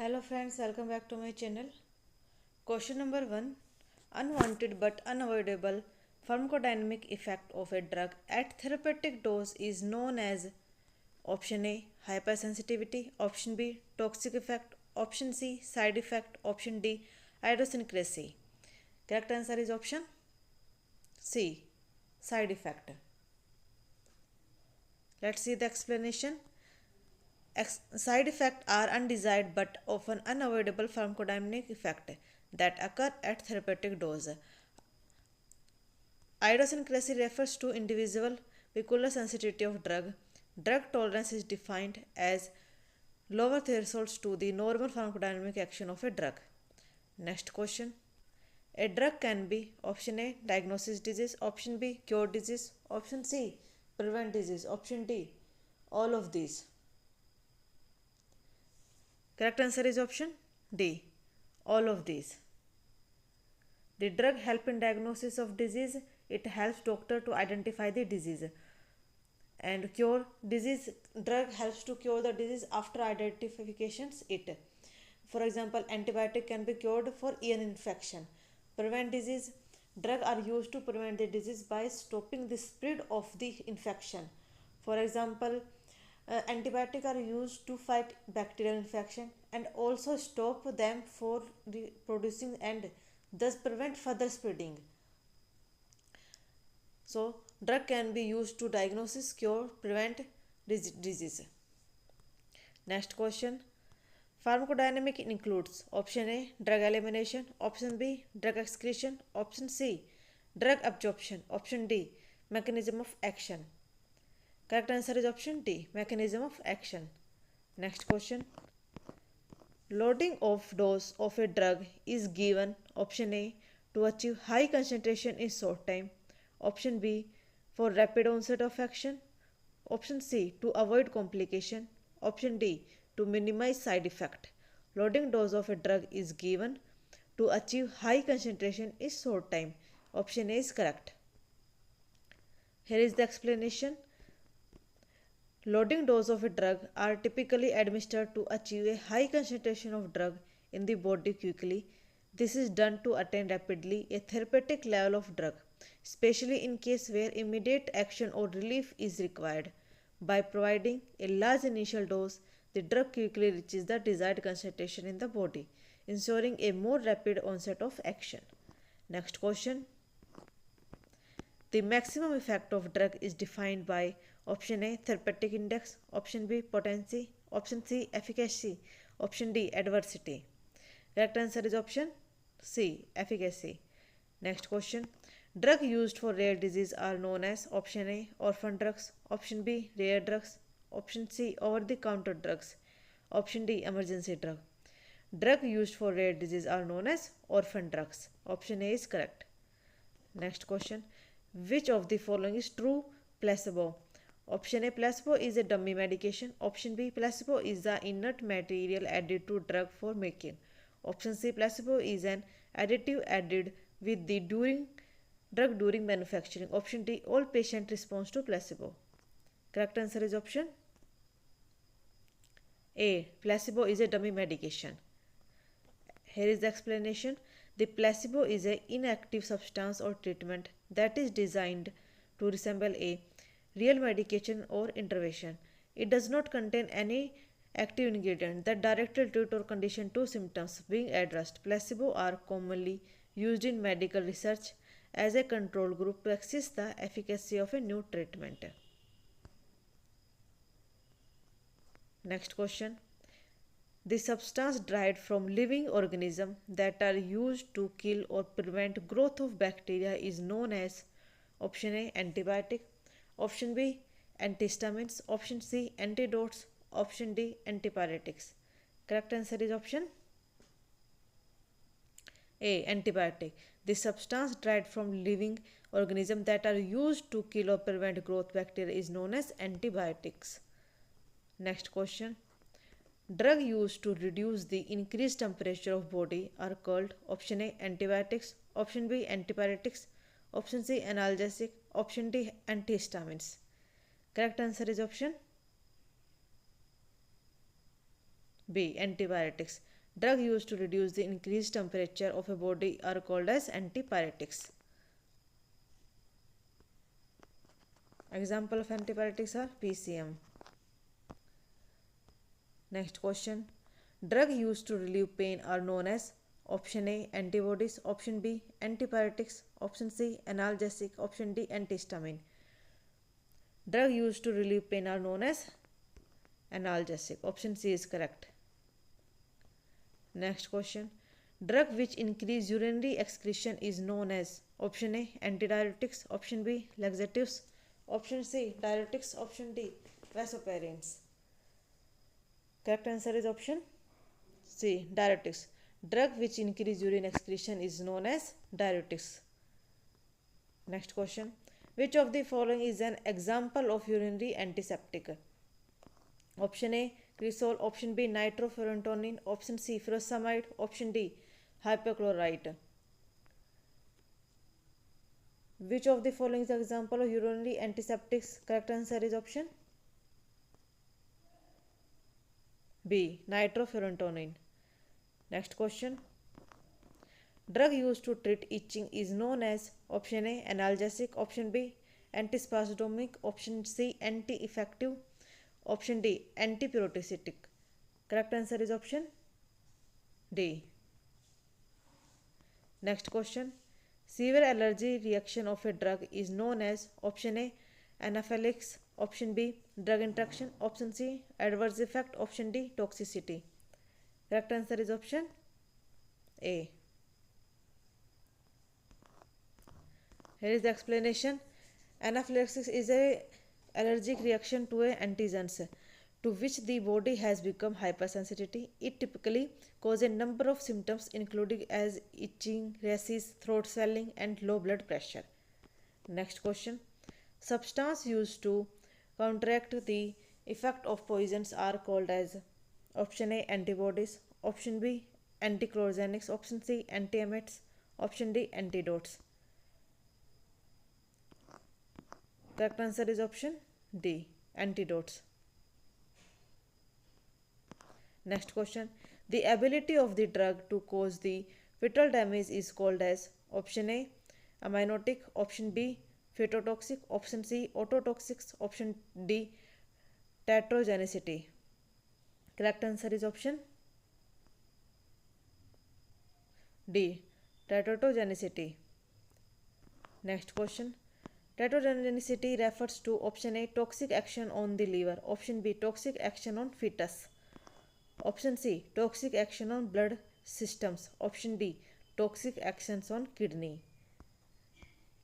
Hello friends, welcome back to my channel. Question number 1. Unwanted but unavoidable pharmacodynamic effect of a drug at therapeutic dose is known as option A hypersensitivity, option B toxic effect, option C side effect, option D idiosyncrasy. Correct answer is option C side effect. Let's see the explanation. Side effects are undesired but often unavoidable pharmacodynamic effects that occur at therapeutic dose. Idiosyncrasy refers to individual peculiar sensitivity of drug. Drug tolerance is defined as lower thresholds to the normal pharmacodynamic action of a drug. Next question. A drug can be option A diagnosis disease, option B cure disease, option C prevent disease, option D all of these. Correct answer is option D. All of these. The drug helps in diagnosis of disease. It helps doctor to identify the disease. And cure disease, drug helps to cure the disease after identifications it. For example, antibiotic can be cured for ear infection. Prevent disease, drugs are used to prevent the disease by stopping the spread of the infection. For example, antibiotics are used to fight bacterial infection and also stop them for reproducing and thus prevent further spreading. So, drug can be used to diagnose, cure, prevent disease. Next question. Pharmacodynamic includes option A drug elimination, option B drug excretion, option C drug absorption, option D mechanism of action. Correct answer is option D mechanism of action. Next question. Loading of dose of a drug is given option A to achieve high concentration in short time, option B for rapid onset of action, option C to avoid complication, option D to minimize side effect. Loading dose of a drug is given to achieve high concentration in short time. Option A is correct. Here is the explanation. Loading dose of a drug are typically administered to achieve a high concentration of drug in the body quickly. This is done to attain rapidly a therapeutic level of drug, especially in case where immediate action or relief is required. By providing a large initial dose, the drug quickly reaches the desired concentration in the body, ensuring a more rapid onset of action. Next question. The maximum effect of drug is defined by option A therapeutic index, option B potency, option C efficacy, option D adversity. Correct answer is option C efficacy. Next question. Drugs used for rare disease are known as option A orphan drugs, option B rare drugs, option C over the counter drugs, option D emergency drug. Drugs used for rare disease are known as orphan drugs. Option A is correct. Next question. Which of the following is true placebo? Option A placebo is a dummy medication. Option B placebo is the inert material added to drug for making. Option C placebo is an additive added with the drug during manufacturing. Option D all patient response to placebo. Correct answer is option A placebo is a dummy medication. Here is the explanation. The placebo is an inactive substance or treatment that is designed to resemble a real medication or intervention. It does not contain any active ingredient that directly treat or condition to symptoms being addressed. Placebo are commonly used in medical research as a control group to assess the efficacy of a new treatment. Next question. The substance derived from living organisms that are used to kill or prevent growth of bacteria is known as option A antibiotic, option B antihistamines, option C antidotes, option D antipyretics. Correct answer is option A antibiotic. The substance derived from living organisms that are used to kill or prevent growth bacteria is known as antibiotics. Next question. Drugs used to reduce the increased temperature of body are called option A antibiotics, option B antipyretics, option C analgesic, option D antihistamines. Correct answer is option B. Antibiotics. Drug used to reduce the increased temperature of a body are called as antipyretics. Example of antibiotics are PCM. Next question. Drug used to relieve pain are known as option A. Antibodies, option B. Antipyretics, option C. Analgesic, option D. Antihistamine. Drug used to relieve pain are known as analgesic. Option C is correct. Next question. Drug which increase urinary excretion is known as option A. Antidiuretics, option B. Laxatives, option C. Diuretics, option D. Vasopressors. Correct answer is option C. Diuretics. Drug which increase urine excretion is known as diuretics. Next question. Which of the following is an example of urinary antiseptic? Option A. Cresol, option B. Nitrofurantoin, option C. Furosemide, option D. Hypochlorite. Which of the following is an example of urinary antiseptics? Correct answer is option B. Nitrofurantoin. Next question. Drug used to treat itching is known as option A. Analgesic, option B. Antispasmodic, option C. Anti-effective, option D. Antipyrotic. Correct answer is option D. Next question. Severe allergy reaction of a drug is known as option A. Anaphylaxis, option B. Drug interaction, option C. Adverse effect, option D. Toxicity. Correct answer is option A. Here is the explanation. Anaphylaxis is a allergic reaction to a antigens to which the body has become hypersensitivity. It typically causes a number of symptoms including as itching, rashes, throat swelling and low blood pressure. Next question. Substance used to counteract the effect of poisons are called as option A. Antibodies, option B. Antichlorogenics, option C. Antiemets, option D. Antidotes. Correct answer is option D. Antidotes. Next question. The ability of the drug to cause the fetal damage is called as option A. Amniotic, option B. Phytotoxic, option C. Ototoxics, option D. Tetrogenicity. Correct answer is option D. Tetrogenicity. Next question. Tetrogenicity refers to option A. Toxic action on the liver, option B. Toxic action on fetus, option C. Toxic action on blood systems, option D. Toxic actions on kidney.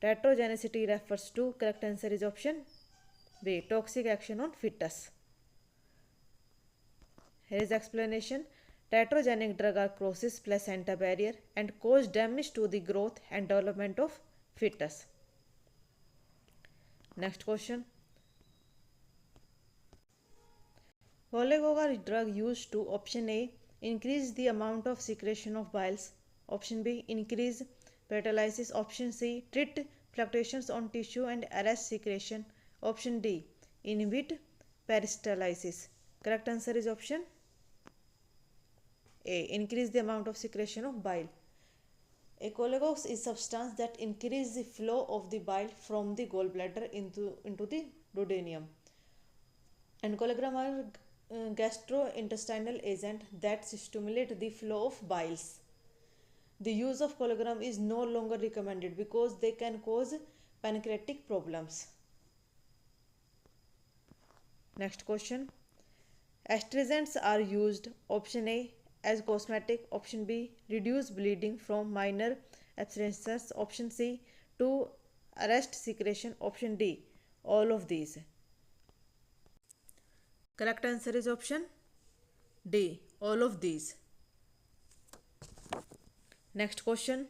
Tetrogenicity refers to, correct answer is option B. Toxic action on fetus. Here is the explanation. Tetrogenic drug are crosses placenta barrier and cause damage to the growth and development of fetus. Next question. Glucagon drug used to option A. Increase the amount of secretion of biles, option B. Increase perolysis, option C. Treat fluctuations on tissue and arrest secretion, option D. Inhibit peristalsis. Correct answer is option A. Increase the amount of secretion of bile. A glucagon is substance that increases the flow of the bile from the gallbladder into the duodenum. And glucagon are gastrointestinal agent that stimulate the flow of biles. The use of glucagon is no longer recommended because they can cause pancreatic problems. Next question. Astringents are used option A. as cosmetic, option B. reduce bleeding from minor abscesses, option C. to arrest secretion, option D. all of these. Correct answer is option D. all of these. Next question.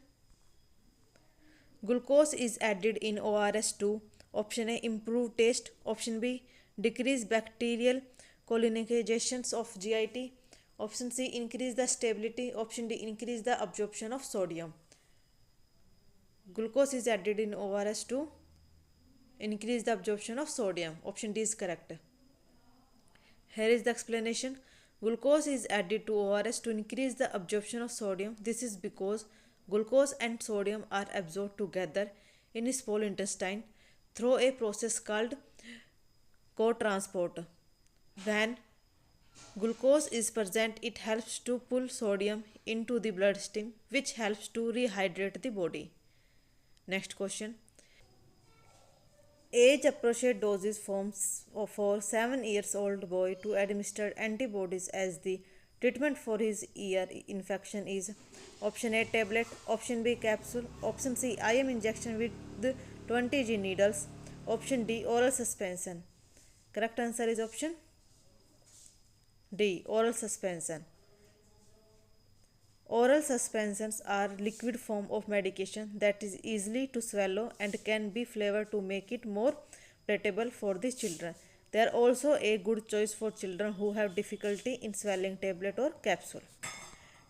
Glucose is added in ORS to option A. improve taste, option B. decrease bacterial colonizations of GIT, option C. increase the stability, option D. increase the absorption of sodium. Glucose is added in ORS to increase the absorption of sodium. Option D is correct. Here is the explanation. Glucose is added to ORS to increase the absorption of sodium. This is because glucose and sodium are absorbed together in small intestine through a process called co-transport. When glucose is present, it helps to pull sodium into the bloodstream, which helps to rehydrate the body. Next question. Age appropriate doses forms for 7 years old boy to administer antibodies as the treatment for his ear infection is option A tablet, option B capsule, option C IM injection with the 20 g needles, option D oral suspension. Correct answer is option D oral suspension. Oral suspensions are liquid form of medication that is easily to swallow and can be flavored to make it more palatable for the children. They are also a good choice for children who have difficulty in swallowing tablet or capsule.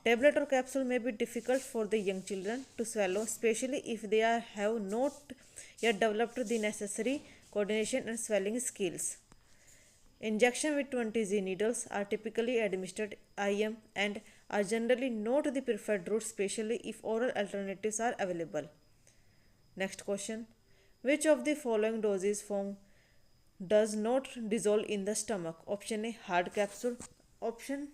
Tablet or capsule may be difficult for the young children to swallow, especially if they have not yet developed the necessary coordination and swallowing skills. Injection with 20 g needles are typically administered IM and are generally not the preferred route, especially if oral alternatives are available. Next question. Which of the following dosage form does not dissolve in the stomach? Option A hard capsule, option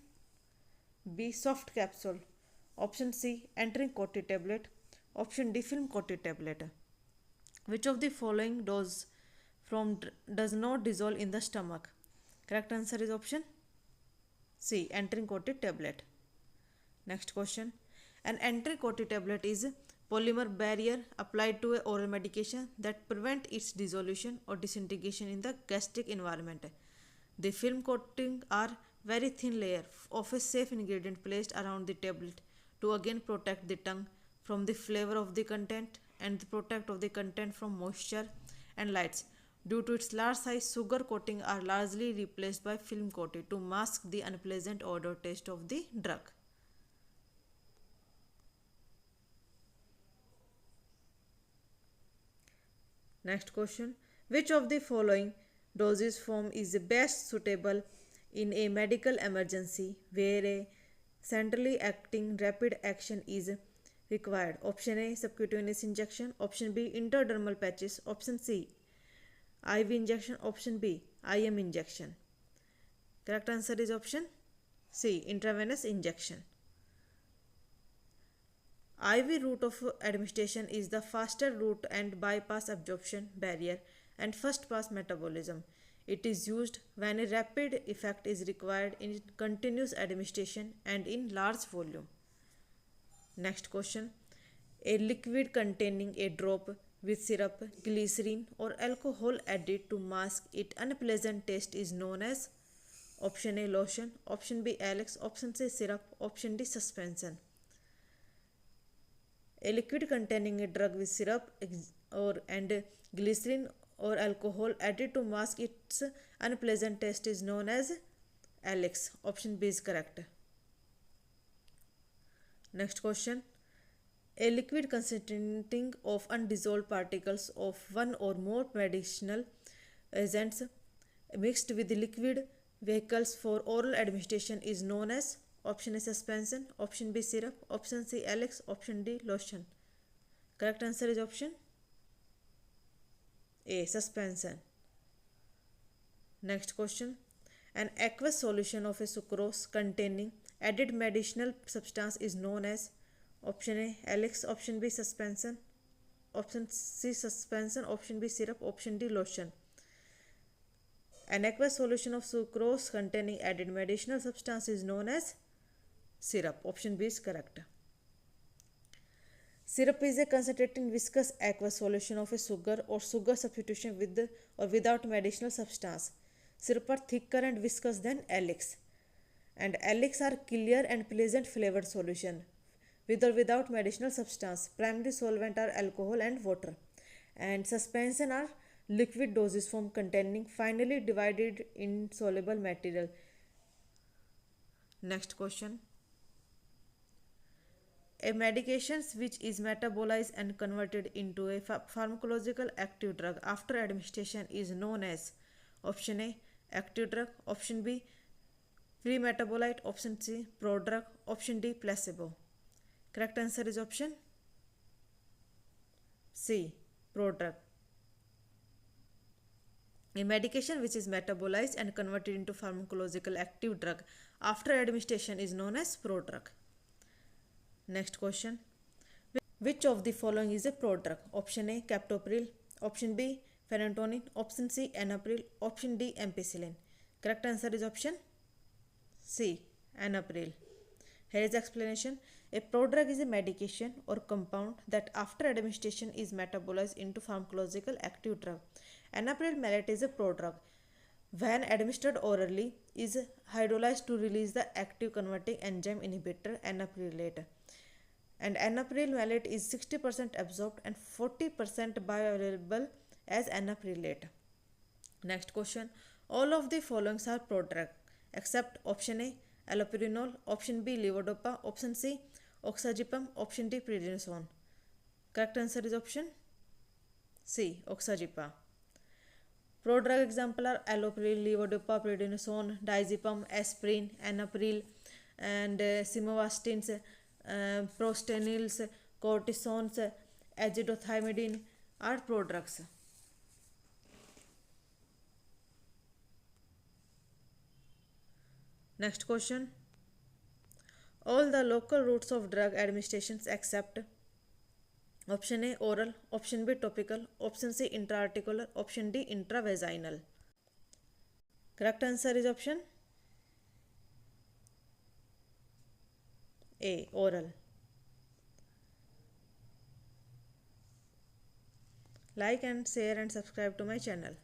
B soft capsule, option C entering coated tablet, option D film coated tablet. Which of the following dose form does not dissolve in the stomach? Correct answer is option C entering coated tablet. Next question. An entering coated tablet is polymer barrier applied to a oral medication that prevent its dissolution or disintegration in the gastric environment. The film coating are very thin layer of a safe ingredient placed around the tablet to again protect the tongue from the flavor of the content and protect of the content from moisture and lights. Due to its large size, sugar coating are largely replaced by film coating to mask the unpleasant odor taste of the drug. Next question. Which of the following dosage form is the best suitable in a medical emergency where a centrally acting rapid action is required? Option A subcutaneous injection, option B intradermal patches, option C IV injection, option B IM injection. Correct answer is option C intravenous injection. IV route of administration is the faster route and bypass absorption barrier and first pass metabolism. It is used when a rapid effect is required in continuous administration and in large volume. Next question. A liquid containing a drop with syrup, glycerin or alcohol added to mask its unpleasant taste is known as option A lotion, option B Alex, option C syrup, option D suspension. A liquid containing a drug with syrup and glycerin or alcohol added to mask its unpleasant taste is known as Alex. Option B is correct. Next question. A liquid consisting of undissolved particles of one or more medicinal agents mixed with liquid vehicles for oral administration is known as option A suspension, option B syrup, option C Alex, option D lotion. Correct answer is option A suspension. Next question. An aqueous solution of a sucrose containing added medicinal substance is known as option A Alex, option B suspension, option C suspension, option B syrup, option D lotion. An aqueous solution of sucrose containing added medicinal substance is known as syrup. Option B is correct. Syrup is a concentrated viscous aqueous solution of a sugar or sugar substitution with or without medicinal substance. Syrup are thicker and viscous than Alex. And Alex are clear and pleasant flavored solution with or without medicinal substance. Primary solvent are alcohol and water. And suspension are liquid doses form containing finely divided insoluble material. Next question. A medication which is metabolized and converted into a pharmacological active drug after administration is known as option A active drug, option B free metabolite, option C, prodrug, option D, placebo. Correct answer is option C, prodrug. A medication which is metabolized and converted into pharmacological active drug after administration is known as prodrug. Next question. Which of the following is a prodrug? Option A, captopril, option B, phenytoin, option C, enalapril, option D, ampicillin. Correct answer is option C, enalapril. Here is the explanation. A prodrug is a medication or compound that after administration is metabolized into pharmacological active drug. Enalapril malate is a prodrug. When administered orally, is hydrolyzed to release the active converting enzyme inhibitor enalaprillate. And enalapril malate is 60% absorbed and 40% bioavailable as enalaprillate. Next question. All of the following are prodrug except option A, allopurinol, option B, levodopa, option C, oxazepam, option D, prednisone. Correct answer is option C, oxazepam. Prodrug example are allopurinol, levodopa, prednisone, diazepam, aspirin, enalapril, and simvastins, prostanils, cortisones, azithromycin are prodrugs. Next question. All the local routes of drug administrations except option A, oral, option B, topical, option C, intraarticular, option D, intravaginal. Correct answer is option A, oral. Like and share and subscribe to my channel.